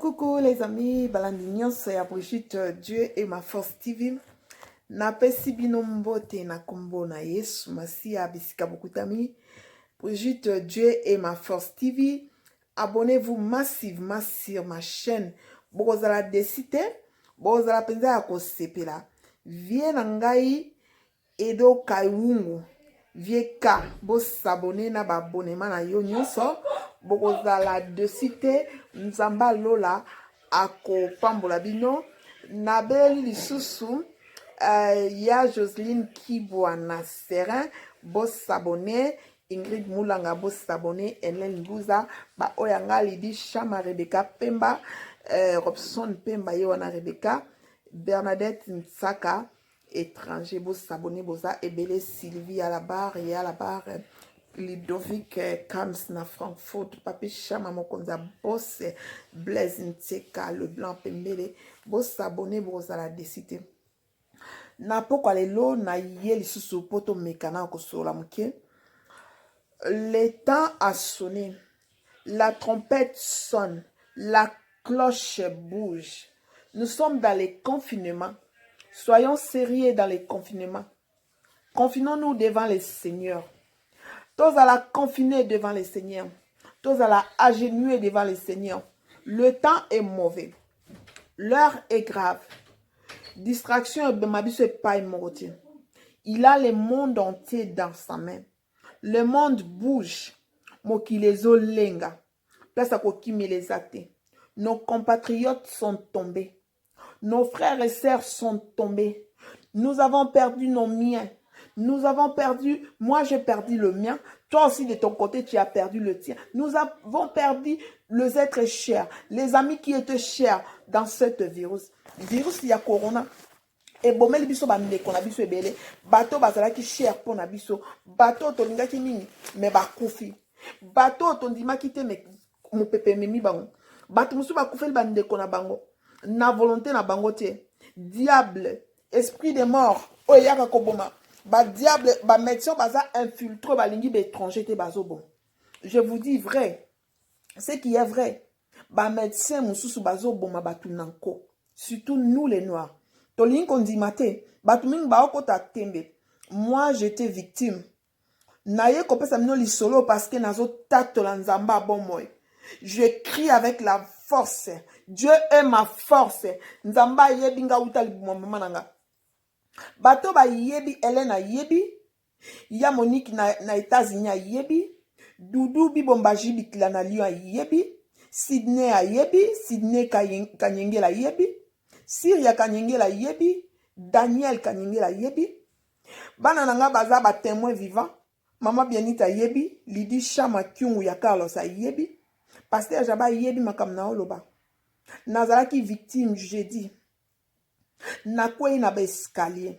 Coucou les amis, Balandinios, c'est Brigitte, Dieu et ma force TV. Napesi bino mbote na kombo na Yesu, Masia bisika bokutami. Brigitte, Dieu et ma force TV. Abonnez-vous massivement sur ma chaîne. Bozala desite, bozala penza ya kosepela. Vie nangai Edo Kaiwungu. Vie ka, bo s'abonner na ba abonnement na yo nyonso. Bokozala desite, nzamba lola ako pambola bino. Nabeli lisusu, ya Joseline Kibwana Serin, bo s'abonner. Ingrid Moulanga, bo s'abonner. Hélène Bouza, ba oyanga lidi Chama Rebecca Pemba, Robson Pemba Yoana Rebecca, Bernadette Nsaka, étranger, bo s'abonner, boza, Ebele Sylvie à la barre, et à la barre, Ludovic Kams na Frankfurt, Papi Chama Mokonza, Boss, Blaise Nteka, le blanc Pembele, bo s'abonner, boza la décité. Na poko alelo, na yeli susu poto mekana kosola mke. Le temps a sonné, la trompette sonne, la cloche bouge. Nous sommes dans les confinements. Soyons sérieux dans les confinements. Confinons-nous devant les seigneurs. Tous à la confiner devant les seigneurs. Tous à la agenouiller devant les seigneurs. Le temps est mauvais. L'heure est grave. Distraction et mabiso est pas immortel. Il a le monde entier dans sa main. Le monde bouge. Mokilezo lenga. Place à kokime les actes. Nos compatriotes sont tombés. Nos frères et sœurs sont tombés. Nous avons perdu nos miens. Nous avons perdu, moi j'ai perdu le mien. Toi aussi de ton côté tu as perdu le tien. Nous avons perdu les êtres chers. Les amis qui étaient chers dans cette virus. Virus il y a corona. Et bomel biso bande qu'on a biso ebele bateau bazala ki cher pour na biso bateau to linga ki mingi mais ba kufi bateau to ndima ki te me mo pepe memi bango bateau musu ba kufi bande qu'on a bango na volonté na bango te diable esprit de mort oyaka koboma ba diable ba médecin baza infiltré ba lingi be étranger te bazo bon. Je vous dis vrai, ce qui est vrai, ba médecin mususu bazo boma batu nanko, surtout nous les noirs. Moi, j'étais victime. Naye kopesa mino lisolo parce que nazo tato la nzamba bon moi. Je crie avec la force. Dieu est ma force. Nzamba yebi nga utali mama nanga. Bato ba yebi Elena yebi. Ya Monique na États-Unis yebi. Doudou bi bombaji bitila na Lyon yebi. Sydney a yebi. Sydney kanyengela yebi. Syria kanyengela yebi, Daniel kanyengela yebi. Bana nanga baza ba témoin vivant. Mama Bianita yebi, Lidi Chama Kyungu ya Carlos a yebi. Pasteur Jaba yebi makam na oloba. Nazalaki victime jeudi. Na kwei na ba escalier.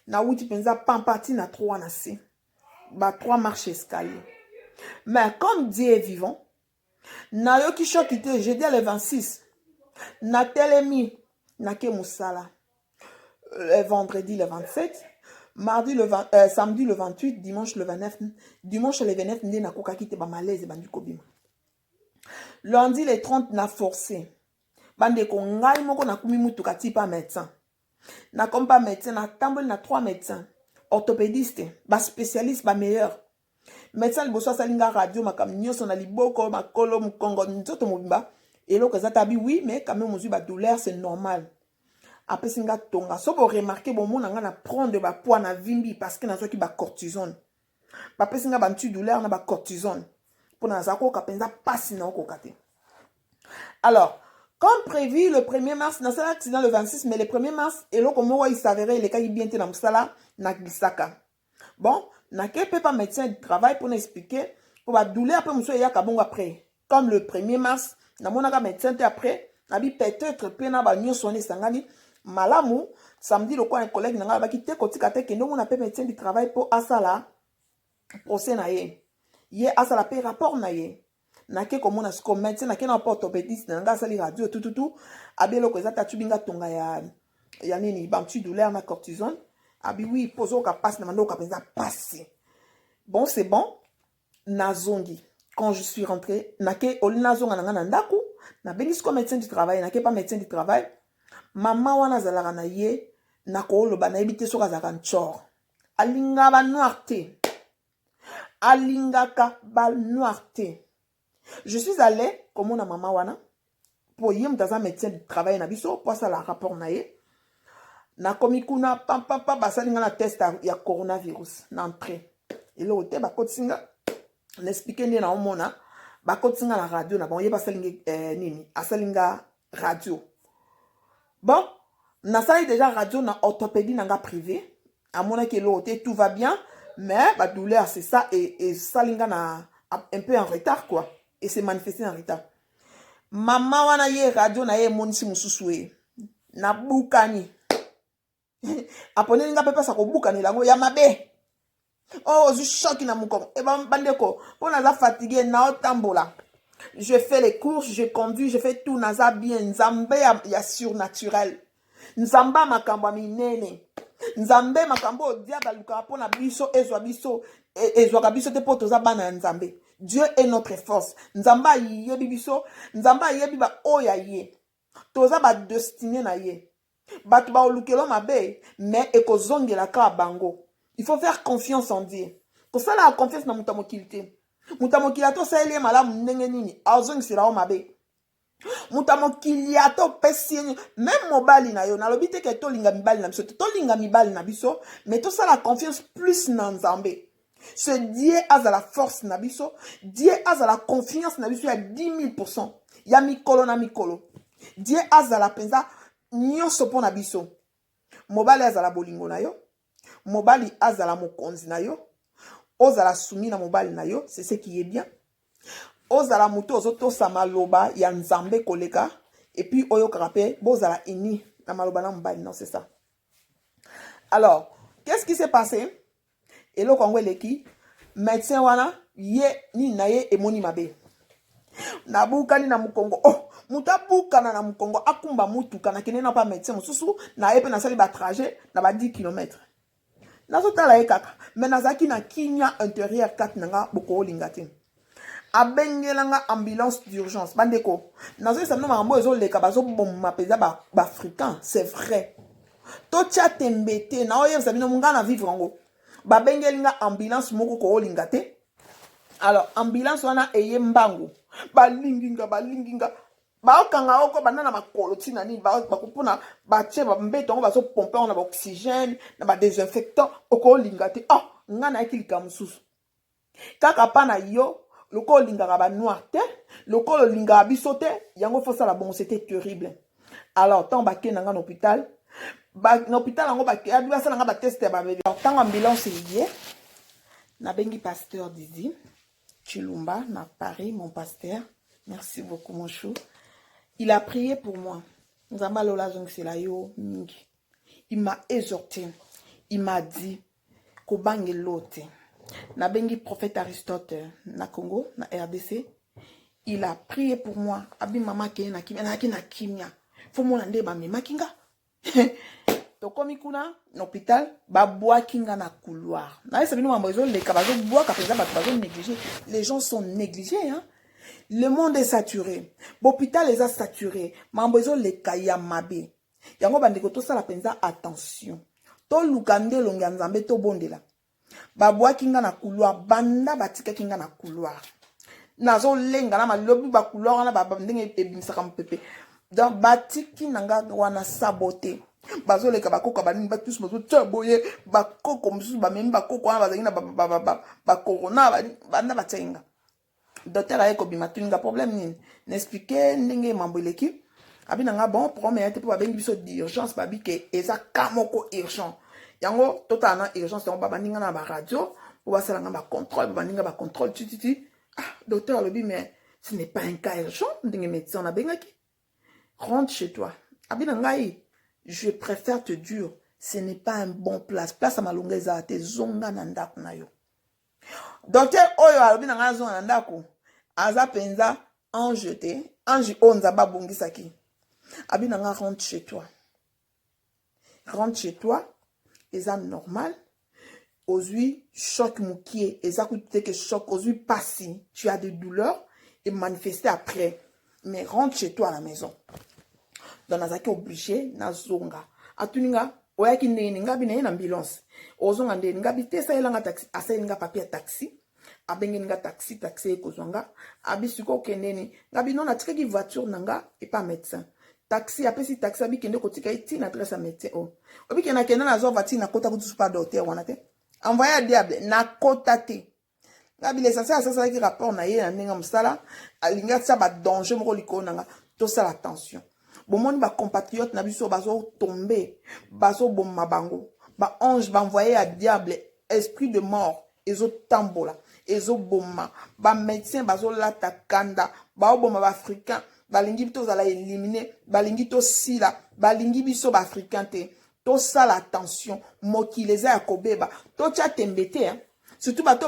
Na wuti penza pampati na 3 na se. Ba 3 marches escalier. Mais comme Dieu est vivant, na yo ki chokite jeudi le 26. Na telemi Nake Moussala, vendredi le 27, samedi le 28, dimanche le 29, dimanche le 29, na koka kite ba malaise bandu kobima. Lundi le 30 na forcé. Bande ko ngai moko na kumi mutuka tipa médecin. Na comme pas médecin, na tambol na 3 médecins, orthopédistes, ba spécialistes, ba meilleurs. Médecin liboso salinga radio makam nyoso na liboko makolo mukongo nzoto mobimba. Et là, oui, mais quand même, on douleur, c'est normal. Après, c'est un tonga. Si vous remarquez, bon, on a prendre de poids na vimbi parce que na qui ba cortisone. Après, c'est un douleur na ba cortisone. Pour na zako kapenza passe na okokate. Alors, comme prévu le 1er mars, na un accident le 26, mais le 1er mars, et là, comme il s'avérait, les cas bien été dans msala na glisaka. Bon, na ke pas médecin de travail pour nous expliquer pour la douleur après monsieur ya kabongo après. Comme le 1er mars, na monaka médecin après, na bi peut-être pena ba nyo soné sangani malamu samedi le quoi un collègue nanga ba kité kotika te kendo mona pe médecin du travail pour asala procès na ye. Ye asala pe rapport na ye. Na ke komona sko médecin na ke na orthopédiste nanga sali radio tout abelo ko ezata tubinga tonga ya nini bantu douleur na cortisone. Abi oui pozo ka passe na mando ka penza passe. Bon c'est bon nazongi. Quand je suis rentrée, nake oli nazonga nanga na ndaku na bengi ko médecin du travail na ke pas médecin du travail maman wana zalaka na ye na ko loba na ebité soka zaka nchor alinga ba noir te alingaka ba noir te. Je suis allée comme on a maman wana pour yem dans un médecin du travail na biso pour ça la rapport na ye na komikuna papa basalinga na test ya coronavirus na entrée ile ote ba kotinga n'expliquer ni na omona ba kotinga la radio na bon ye basalinga nini asalinga radio bon na sali déjà radio na orthopédie nanga privé à mon que l'autre tout va bien mais ba douleur c'est ça et salinga na un peu en retard quoi et c'est manifesté en retard. Maman wana ye radio na ye monisi mususu na bukani apone ninga pepa sa ko bukani lango ya mabe oh je choque na mukongo e bandeko pour naza fatigué na otambola je fais les courses je conduis je fais tout naza bien nzambe ya surnaturel nzamba makambo minene nzambe makambo dia baluka pona biso ezwa biso te poto za bana nzambe. Dieu est notre force. Nzamba yebi biso, nzamba yebi ba oya ye. Toza ba destiné na ye. Batu ba olukelo mabe, mais ekozonge la ka bango. Il faut faire confiance en Dieu. Pour ça la confiance na mutamokilité. Mutamokiliato sa elie malamu ndenge nini, azongi sira o mabe. Mutamokiliato pesi même mobali na yo, na lobite ke to linga mibali na biso, to linga mibali na biso, mais to ça la confiance plus na nzambe. Ce Dieu a la force nabiso, Dieu a la confiance nabiso ya 10,000%. Ya mikolo na mikolo. Dieu a la penza nyonso po nabiso. Mobali a la bolingo na yo, mobali a la mokonzi na yo, ozala sumi na mobali na yo, c'est ce qui est bien. Ozala muto ozoto sa maloba ya nzambe koleka et puis oyo karape bozala ini na maloba na mobali, non c'est ça. Alors, qu'est-ce qui s'est passé? Et le Congo leki médecin wana ye ni na ye emoni mabe na bukani na mukongo oh muta bukana na mukongo akumba mutuka na kene na pa médecin mususu na epe na sali ba trajet na ba 10 km na zotala ye kaka mais nazaki na kinya intérieur 4 nanga boko lingati abengelanga ambulance d'urgence bandeko nazo samno mambo ezo leka bazo bomma peza ba africain c'est vrai to tia tembete na oye sabino mungana vivre ngo ba bengelinga ambulance moko ko lingate. Alors ambulance wana eye mbangu balinginga ba okanga oko banana makolo tina ni ba kupuna ba che ba mbeto ngo bazo pomper on a ba oxygène na ba désinfectant oko lingate ah ngana ekilika mususu kaka pana yo loko lingaka ba noir te loko lingaka biso te yango fosa la bon c'était terrible. Alors tant ba kenanga na hôpital l'hôpital yango ba ya sala nga ba test ba bébé tant ambulance lié na bengi pasteur Didi Chilumba na Paris mon pasteur merci beaucoup mon chou il a prié pour moi nzamba lola zong c'est la yo mingi il m'a exhorté il m'a dit ko bangi lote na bengi prophète Aristote na Congo na RDC il a prié pour moi abi mama ke na kimia faut mon ande ba me makinga to komi kuna l'hôpital ba bois kinga na couloir na ça bino mambo les kabazo bois ka pesa ba bazo négligé les gens sont négligés hein le monde est saturé l'hôpital les a saturés mambo les kaya mabe yango bandeko to sala penza attention to lukande longa nzambe to bondela ba bois kinga na couloir banda batika kinga na couloir nazo lenga na malobi ba couloir na ba ndenge ebimsaka mpepe dans batiki nanga wana saboté bazo leka bakoko banini batus bazo tchaboye bakoko mususu bamemi bakoko wana bazali na ba corona banda batsenga docteur ayeko bimatuninga problème nini n'expliquer ndenge mambo eleki abina nga bon problème yate po babengi biso d'urgence babi ke eza kamoko urgent yango tota na urgence yango babandinga na ba radio po basala nga ba contrôle babandinga ba contrôle titi ah docteur alobi mais ce n'est pas un cas urgent ndenge médecin na bengaki rentre chez toi abina ngai je préfère te dire, ce n'est pas un bon place. Place à ma longueur, te zonga nandaku na yo. Docteur Oyo alobi na nga zonga nandaku. Aza penza anjeté, anji onza ba bongisaki. Abi na nga rentre chez toi. Rentre chez toi, eza normal. Ozui choc moukier, eza coûte que choc, ozui passi, tu as des douleurs et manifester après. mais rentre chez toi à la maison. Donc nazaki obligé nazonga atuninga oyaki ndeni ngabi na ye na ambulance ozonga ndeni ngabi te sayelanga taxi asayelinga papier ya taxi abengeninga taxi ekozwanga abisiko okendeni ngabi non atikaki voiture nanga epa médecin taxi apesi taxi abikende kotika iti na adresse ya médecin o obike na kenda na zo voiture na kota kutusu pa docteur wana te envoyé à diable na kota te ngabi l'essentiel asasalaki rapport na ye na ndenge mosala alingi atia danger moko likolo nanga tosala attention bomoni compatriotes na biso bazo tomber bazo bomma bango ange envoyé à diable esprit de mort ezo tambola ezo bomma médecin bazo lata kanda bomma africain balingi bito zala éliminer balingi to sila balingi biso africain te to sala attention mokili eza ya kobeba to tia tembe te hein. Surtout bato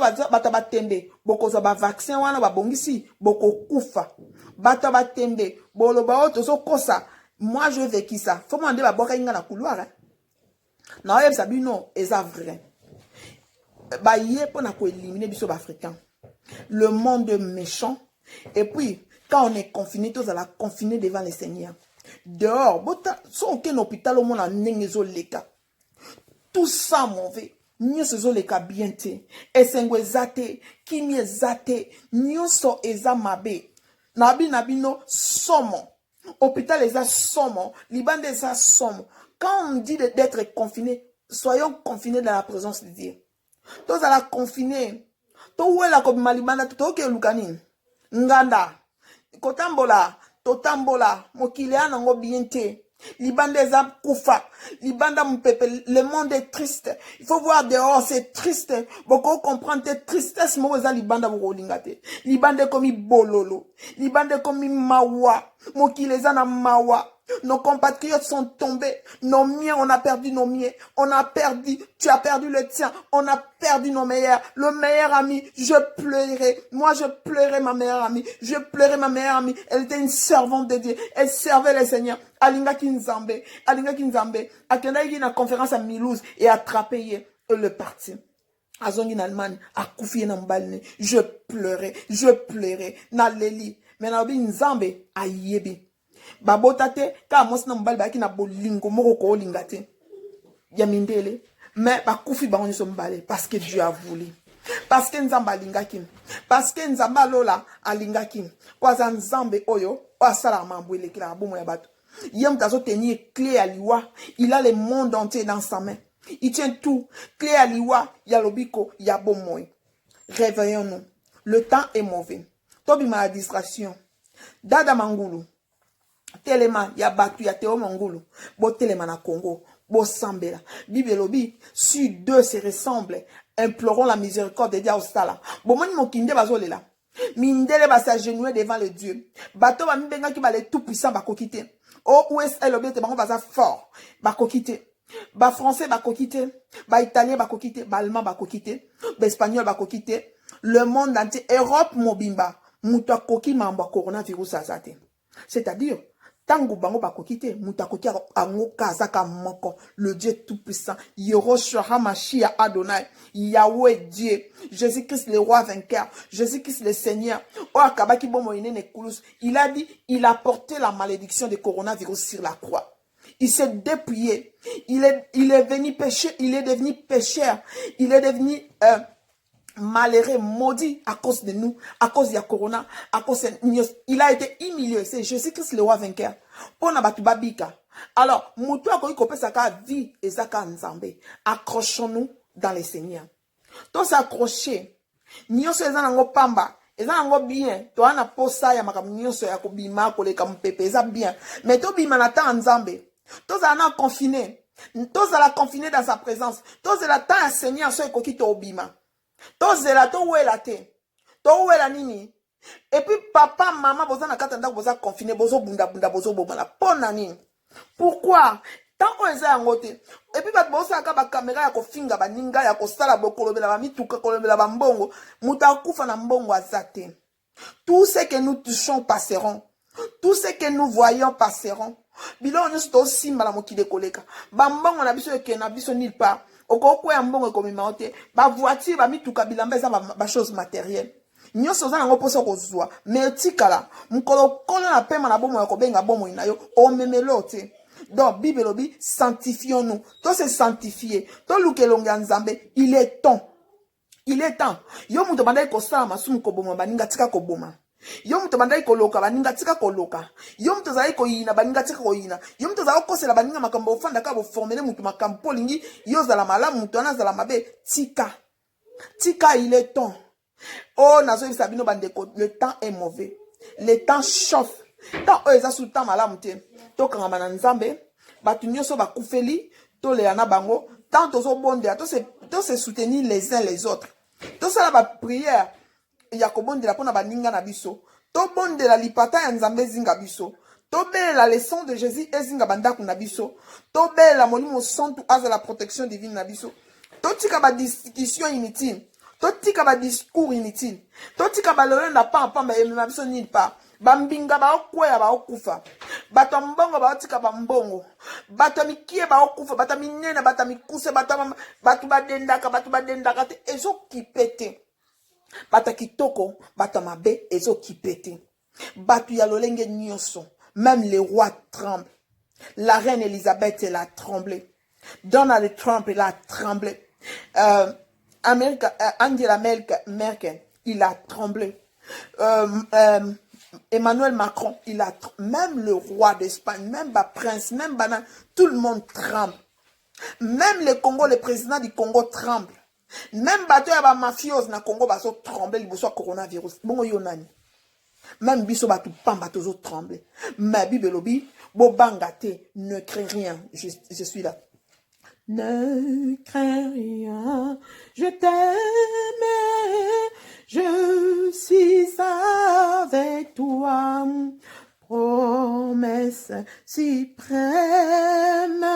batembe bokoza vaccin wana babongisi bokokufa bato batembe boloba o tozo kosa moi je vécu ça faut demander baboka inga na couloir hein. Na oyeb sabino eza vrai ba yé pona ko éliminer biso africain le monde méchant et puis quand on est confiné tous à la confiné devant les seigneurs dehors bota so aucun hôpital au monde en nengezo leka tout ça mauvais nyonso ezoleka bien te esengo eza te kimi eza te nyonso eza mabe na bino somo hôpital eza somo libanda eza somo quand on dit d'être confiné soyons confinés dans la présence de Dieu tozala confiné towela kobima libanda toke luka nini nganda totambola mokili yanango bien te libanda eza kufa libanda mpepe le monde est triste il faut voir dehors c'est triste boko comprendre te tristesse moko eza libanda boko linga te libanda komi bololo libanda komi mawa mokili eza na mawa nos compatriotes sont tombés nos miens on a perdu nos miens on a perdu tu as perdu le tien on a perdu nos meilleurs le meilleur ami je pleurais moi je pleurais ma meilleure amie je pleurais ma meilleure amie elle était une servante de Dieu elle servait le Seigneur alingaki nzambe akendaki na conférence à Milouz et attrapé ye le parti azongi na Allemagne akufi na mbalne je pleurais na leli mais na bi nzambe ayebi babotate ka mosi na mbali baki na bolingo moko ko linga te ya mindele mais bakufi bango so mbale parce que Dieu a voulu parce que nzamba lingaki parce que nzamba lola alingaki kwa nzambe oyo asala mambwele kila bomo ya bato yem tazo tenir clé à liwa il a le monde entier dans sa main il tient tout clé à liwa ya lobiko ya bomoy réveillons-nous le temps est mauvais tobi ma distraction dada mangulu telema ya batu ya Théo Mangulu bo telema na Congo bo sambela Bible lobi si deux se ressemblent implorons la miséricorde de Dieu au sala bo moni mokinde bazolela mindele ba s'agenouiller devant le Dieu bato ba mbenga ki ba le tout puissant ba kokite o USA lobi te bango baza fort ba kokite ba français ba kokite ba italien ba kokite ba allemand ba kokite ba espagnol ba kokite le monde entier Europe mobimba muto koki mambo coronavirus azate c'est-à-dire tango bango bakokite mutakoki angoka azaka moko le Dieu tout puissant Yehoshua Hamashia Adonai Yahweh Dieu Jésus-Christ le roi vainqueur Jésus-Christ le Seigneur o akabaki bomo inene kulus il a dit il a porté la malédiction de coronavirus sur la croix il s'est dépouillé il est venu pécher il est devenu pécheur il est devenu malheureux, maudit à cause de nous, à cause de corona, à cause de nous. Il a été humilié. C'est Jésus-Christ le roi vainqueur. Pour babika. Alors, mutu akoki kopesa ka vie et zaka nzambe. Accrochons-nous dans les seigneurs. Tous s'accrocher. Nyonso eza nango pamba. Eza nango bien. To ana posa ya makam nyonso ya kobima koleka mpepe eza bien. Mais to bima na ta nzambe. Tous ana confiné. Tous ala confiné dans sa présence. Tous la ta seigneur so ekoki to obima. Tozela towela te towela nini et puis papa maman boza na kata ndako boza confiné bozo bunda bozo bomala pona nini pourquoi tant on eza yango te et puis bato boza ka ba caméra ya kofinga baninga ya kosala bokolobela ba mituka kolobela ba mbongo muta kufa na mbongo azate tout ce que nous touchons passeront tout ce que nous voyons passeront bilo nyonso to simba la mokide koleka ba mbongo na biso eke na biso nulle part okoko ya mbongo komima ote ba voiture ba mituka bilamba eza ba chose matérielle Nyonso za nango poso kozwa. Mais tikala. Mkolo kolo na pema na bomo ya kobenga bomo inayo. O memelo te. Donc, Bible lobi, sanctifions-nous. Tout se sanctifier. Tout lukelonga nzambe, il est temps. Il est temps. Yo muto bandai ko sala masumu ko boma baninga tika ko boma. Yo muto bandai ko loka baninga tika ko loka. Yo muto zai ko yina baninga tika ko yina. Yo muto zai ko sela baninga makambo ofanda ka bo formele muto makampo lingi yo zala malamu muto ana zala mabe tika. Tika il est temps. Oh nazo bisabino bandeko, le temps est mauvais. Le temps chauffe. Tant eza sous temps malamu te. To kanga na nzambe, batu nyoso bakufeli, to le ana bango, tant tozo bonde, to se soutenir les uns les autres. To sala ba prière, ya ko bonde la pona baninga na biso. To bonde la lipata ya nzambe zinga biso. To belle la leçon de Jésus ezinga bandaku na biso. To belle la monimo santu aza la protection divine na biso. To tika ba discussion inutile. To tika ba discours inutile. To tika ba lolenda pa na biso ni pa. Bambinga ba okweya ba okufa. Bato mbongo ba otika ba mbongo. Bato mikie ba okufa, bato minene, bato mikuse, bato badendaka te ezo kipete. Bato kitoko, bato mabe ezo kipete. Bato ya lolenge nyoso, même le roi tremble. La reine Elisabeth elle a tremblé. Donald Trump elle a tremblé. Angela Merkel, il a tremblé. Emmanuel Macron, même le roi d'Espagne, même le prince, même tout le monde tremble. Même le Congo, le président du Congo tremble. Même bateau ya ba mafios na Congo baso tremble liboso coronavirus. Bongo yonani. Même biso batu pamba tozo tremble. Mais Bible lobi, bo bangate, ne crains rien. Je suis là. Ne crains rien, je t'aime, je suis avec toi. Promesse suprême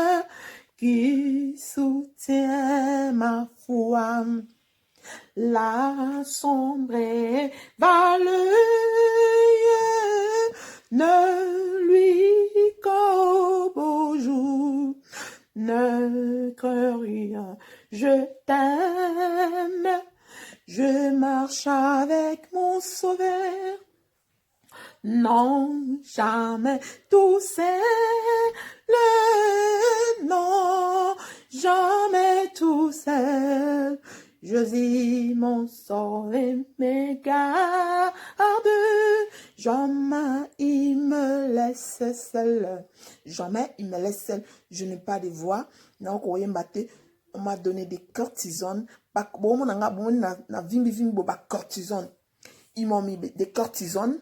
qui soutient ma foi. La sombre vallée ne lui qu'au beau jour. Ne crains rien, je t'aime, je marche avec mon sauveur. Non, jamais tout seul, non, jamais tout seul. Jésus mon sauveur me garde, jamais il me laisse seul. Jamais il me laisse seul. Je n'ai pas de voix. On m'a donné des cortisone. Ils m'ont mis des cortisone.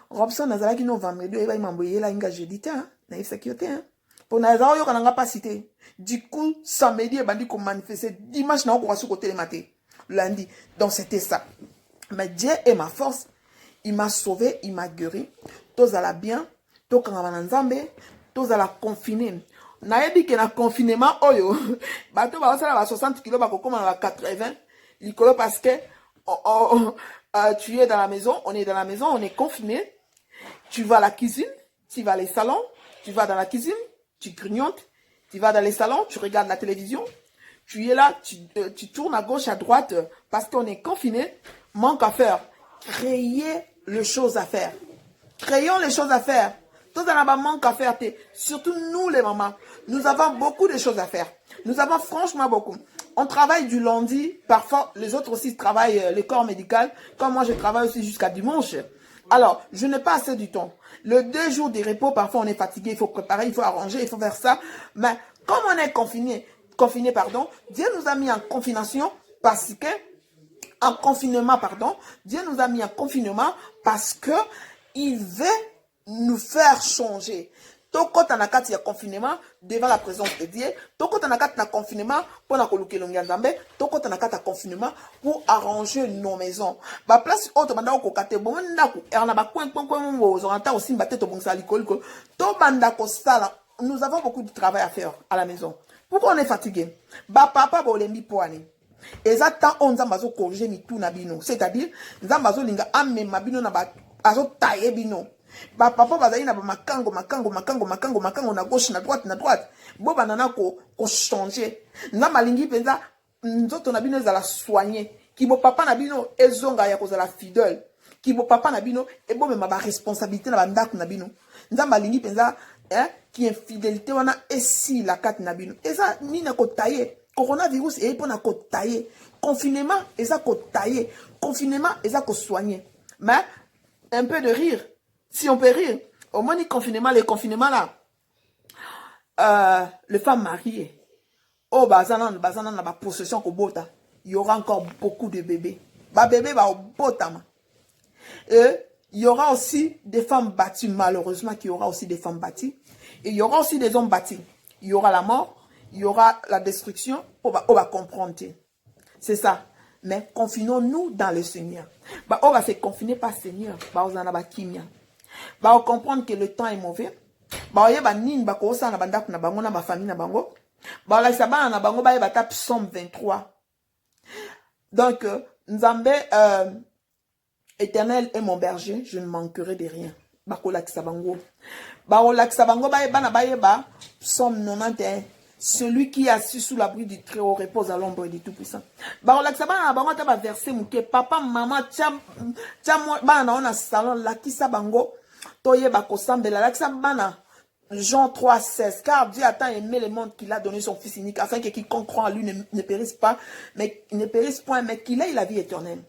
Robson Nazalaki no vendredi et il m'a envoyé là une jeudi. Naïf sécurité. Pour Nazao, il n'a pas cité. Du coup, samedi, il m'a dit qu'on manifestait. Dimanche, on a côté le matin. Lundi. Donc, c'était ça. Mais Dieu est ma force. Il m'a sauvé, il m'a guéri. Tous à la bien. Tous quand on a nzambe. Tous à la confiné. Naïbi que na confinement, oyo. Bateau, bah, ça va 60 kilos, bah, comme on a 80. L'icolo parce que, tu es dans la maison, on est dans la maison, on est confiné. Tu vas à la cuisine, tu vas à les salons, tu vas dans la cuisine, tu grignotes, tu vas dans les salons, tu regardes la télévision, tu es là, tu tournes à gauche, à droite, parce qu'on est confiné. Manque à faire. Créez les choses à faire. Créons les choses à faire. Tout dans la manque à faire. Surtout nous les mamans, nous avons beaucoup de choses à faire. Nous avons franchement beaucoup. On travaille du lundi, parfois les autres aussi travaillent le corps médical, comme moi je travaille aussi jusqu'à dimanche. Alors, je n'ai pas assez du temps. Le 2 jours de repos, parfois on est fatigué, il faut préparer, il faut arranger, il faut faire ça. Mais comme on est confiné, Dieu nous a mis en confination parce que, Dieu nous a mis en confinement parce que il veut nous faire changer. Toko tanakati ya confinement devant la présence de Dieu. Toko tanakati na confinement pour na koluke longia nzambe. Toko tanakati confinement pour arranger nos maisons. Ba place auto banda ko kate bon ndako. Erna ba coin mo zoranta aussi mbate to bongsa likolo. To banda ko sala. Nous avons beaucoup de travail à faire à la maison. Pourquoi on est fatigué? Ba papa ba olembi poani. Ezata on nzambazo corriger mi tout na bino. C'est-à-dire nzambazo linga amme mabino na ba azo tailler bino. Ba papa bazali na ba makango na gauche na droite bo banana ko changer na malingi penza nzoto na bino za la soigner Qui bo papa na bino ezonga ya kozala fidèle. Qui bo papa na bino et bon même ba responsabilité na bandako na bino. Nzamba lingi penza qui infidélité wana esi la carte na bino. Eza ni na ko tailler. Coronavirus et pour na ko tailler. Confinement eza ko tailler. Confinement eza ko soigner. Mais un peu de rire. Si on peut rire. Au moins, les confinements là, les femmes mariées, oh, bazanan, la possession ko bota, il y aura encore beaucoup de bébés. Ba bébé va au botama. Et il y aura aussi des femmes battues, malheureusement, qu'il y aura aussi des femmes battues. Et il y aura aussi des hommes battus. Il y aura la mort, il y aura la destruction, on va comprendre. C'est ça. Mais confinons-nous dans le Seigneur. Bah, on va se confiner par Seigneur. Bah, on a kimia. Bah, on comprendre que le temps est mauvais. Bah, on y a nin ba ko sa na banda na bango na ba famille na bango. Bah, la sabana na bango ba tap Psaume 23. Donc, Nzambe, Éternel est mon berger, je ne manquerai de rien. Bah, ko la kisabango. Bah, on la kisabango ba Psaume 91. Celui qui est assis sous l'abri du Très-Haut repose à l'ombre du Tout-Puissant. Bah, on l'a verset mouké. Papa, maman, tiens, moi, bah, on a salon, la qui sa bango, toye bako sambela, la qui sa bana. Jean 3,16. Car Dieu a tant aimé le monde qu'il a donné son Fils unique, afin que quiconque croit en lui ne périsse pas, mais ne périsse point, mais qu'il ait la vie éternelle.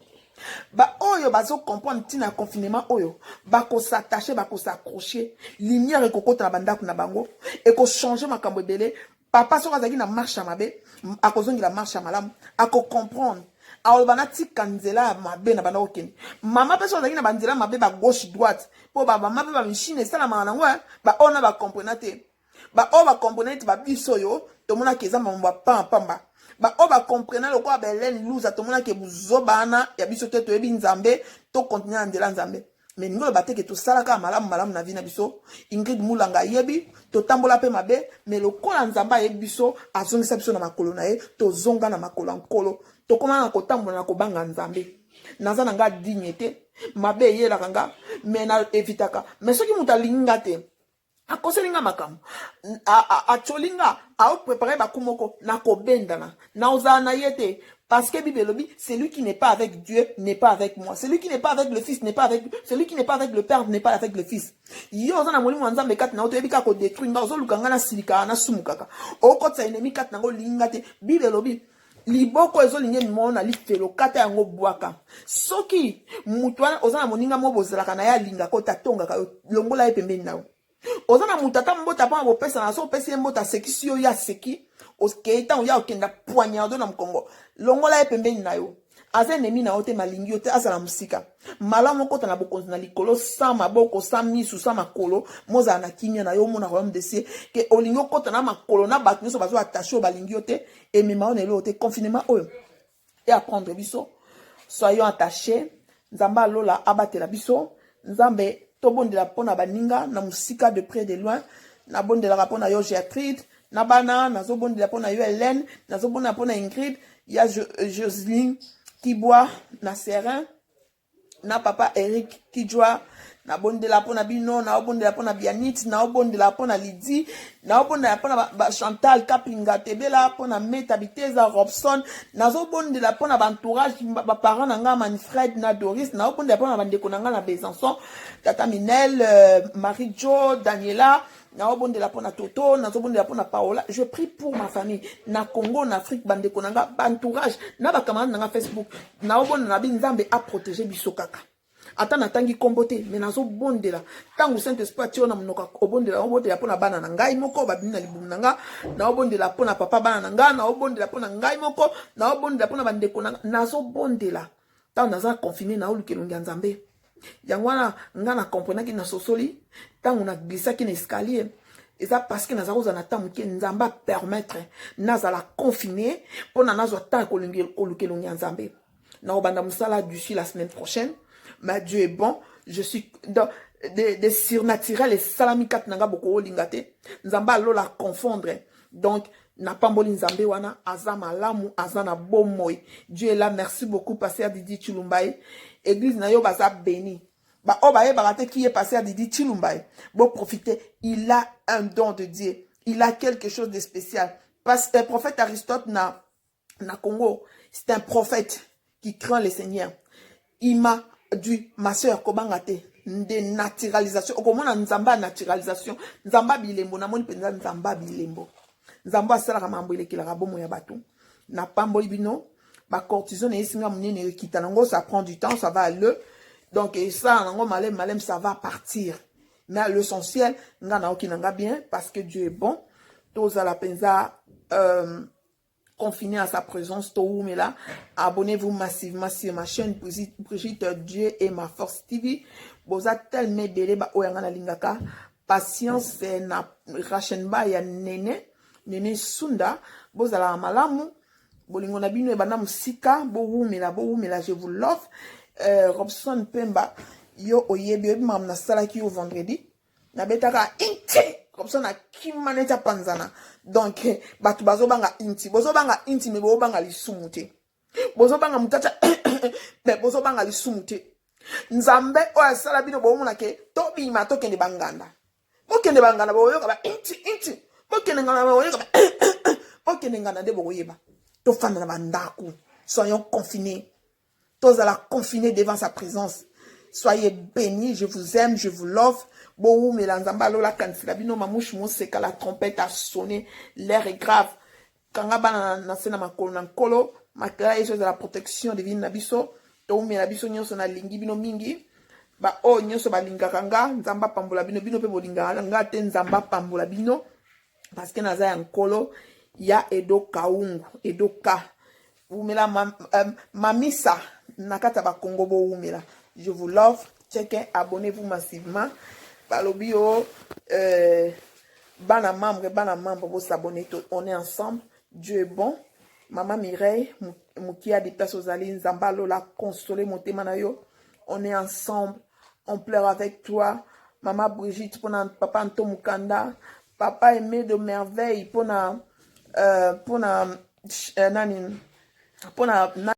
Bah, oyo, bazo comprendre, tina confinement, oyo, bako s'attacher, bako s'accrocher, lumière et coco na banda na bango, et ko changer ma kambodele. Papa so kazaki na marche mabe, akozongi la marche malamu, ako comprendre. Alors banati kanzela mabe na bana okeni. Mama peso kazaki na banzela mabe ba gauche droite. Po ba mama pe ba machine sala manango ba ona ba comprenate. Ba o ba comprenate ba biso yo, to mona keza mamba pamba. Ba o ba comprena loko ba Belen luza to mona ke buzobana ya biso te to ebi nzambe to continuer ndela nzambe. Mais nous, le que tout ça, là, malam, na vie na biso, Ingrid Moulanga yebi, to tambola pe mabe, mais le kola nzamba yebiso, a zongi sa biso na makolo na ye, to zonga na makolo nkolo, to koma na kotambola na kobanga nzambe. Naza nanga dignité, mabe ye la kanga, mais na evitaka. Mais ce qui mouta linga te, a koselinga makam, a cholinga, a préparé bakumoko, na kobendana, na ozana yete. Parce que Bible dit, celui qui n'est pas avec Dieu n'est pas avec moi. Celui qui n'est pas avec le Fils n'est pas avec celui qui n'est pas avec le Père n'est pas avec le Fils. Yo zana moli mwanza mekat na oto ebika ko détruire nga zo lukanga na silika na sumukaka. Okotsa ennemi kat na ngo lingate. Bible lobi liboko ezo linge mona li felo kata yango bwaka. Soki mutwana ozana moninga mo bozalaka na ya linga ko tatonga ka longola epembeni nawo. Ozana mutata mbota pa bo pesa na so pesa mbota sekisio ya seki. Oskeita uya okenda poignardo na mkongo longola epembeni na yo aza ennemi na ote malingi ote asala musika malamu kota na bokonzi na likolo sa maboko sa misu sa makolo moza na kimia na yo mona royaume de cieux ke olingo kota na makolo na bato nyonso bazo attaché balingi ote emema on elo ote confinement oyo et apprendre biso soyons attachés nzamba lola abatela biso nzambe tobondela pona baninga na musika de près de loin na bondela rapona yo Gertrude na bana nazobondela pona yo Hélène nazobondela pona Ingrid ya Joseline Kibois na Serin na papa Eric Kijwa na bondela pona bino na bondela pona Bianit na bondela pona Lydie na bondela pona Chantal Kapinga Tebela pona Meta Biteza Robson nazobondela pona entourage ba parents nanga Manfred na Doris na bondela pona bandeko nanga na Besançon tata Minel Marie Jo Daniela na obondela pona Toto na obondela pona Paola. Je prie pour ma famille na Congo en Afrique bande konanga entourage na ba camarades na Facebook na obondela na binzambe a protéger biso kaka ata na tangi kombote mais nazo bondela tangu Saint Esprit tio na mnoka obondela pona bana na ngai moko ba bina libumu nanga na obondela pona papa bana na nga na obondela pona ngai moko na obondela pona bande konanga nazo bondela tangu naza confiné na olukelo nzambe yangwana nga na comprenaki na sosoli tangu na glissaki na escalier et ça parce que nazaroza na tamu ke nzamba permettre nazala confiné pona nazwa ta kolukelo nzambe na obanda musala d'ici la semaine prochaine. Mais Dieu est bon, je suis dans des surnaturels et salamikat nanga boko lingate nzamba lola confondre donc na pamboli nzambe wana azama lamu azana bomoy. Dieu est là, merci beaucoup pasteur Didi Chilumbaye église na yo baza béni ba obaye barate qui est passé à Didi Chilumbaye bon profiter il a un don de Dieu il a quelque chose de spécial parce que le prophète Aristote na Congo c'est un prophète qui craint le Seigneur. Il m'a dit, ma soeur, kobangate, de naturalisation. Okomona nzamba naturalisation. Nzamba bilembo, na moni penza nzamba bilembo. Nzamba asala mambo elekela bomo ya bato. Na pamboli bino, ba cortisone esinga munene ekita nango, ça prend du temps, ça va aller. Donc ça nango malem ça va partir. Mais l'essentiel, ngana okinanga bien parce que Dieu est bon. Tous à la penza confiné à sa présence, mais là, abonnez-vous massivement sur ma chaîne Brigitte Dieu et ma force TV. Boza tellement belé ba oyangana lingaka. Patience na rachenba ya nene sunda. Boza la malamu. Bolingo na bino e bana musika. Bo wumela, je vous love. Robson Pemba. Yo oyebi mam na salaki yo vendredi. Na betaka inti. Robson a kimaneta panzana. Donc, batu bazo banga inti. Bozo banga inti me bo banga lisumute. Bozo banga mutacha. Me bozo banga lisumute. Nzambe o asala bino bo mona ke to bima to kende banganda. Bo kende banganda bo yoka ba inti. Bo kende ngana bo yoka ba. Bo kende ngana de bo yeba. To fana na bandaku. Soyons confinés. Tous à la confiner devant sa présence. Soyez bénis, je vous aime, je vous love. Bohou melanzamba lola kanfilabino mamouche monseka, la trompette a sonné, l'air est grave. Kangaba na sena makolo na nkolo, makala yeso de la protection divine nabiso, to melabiso nyonso na lingi bino mingi. Ba o nyonso ba linga kanga, nzamba pambola bino bino pe bolinga nga te nzamba pambola bino parce que naza ya nkolo ya edo kaungu, edo ka. Umela mamisa nakata ba Congo bo umela. Je vous love. Checkez, abonnez-vous massivement. Balobio, bana membre, vous s'abonnez. On est ensemble. Dieu est bon. Maman Mireille, Moukia des places aux alines, Zambalo, la consoler, monter manayo. On est ensemble. On pleure avec toi. Maman Brigitte, papa Anto Mukanda. Papa aimé de merveille, pour na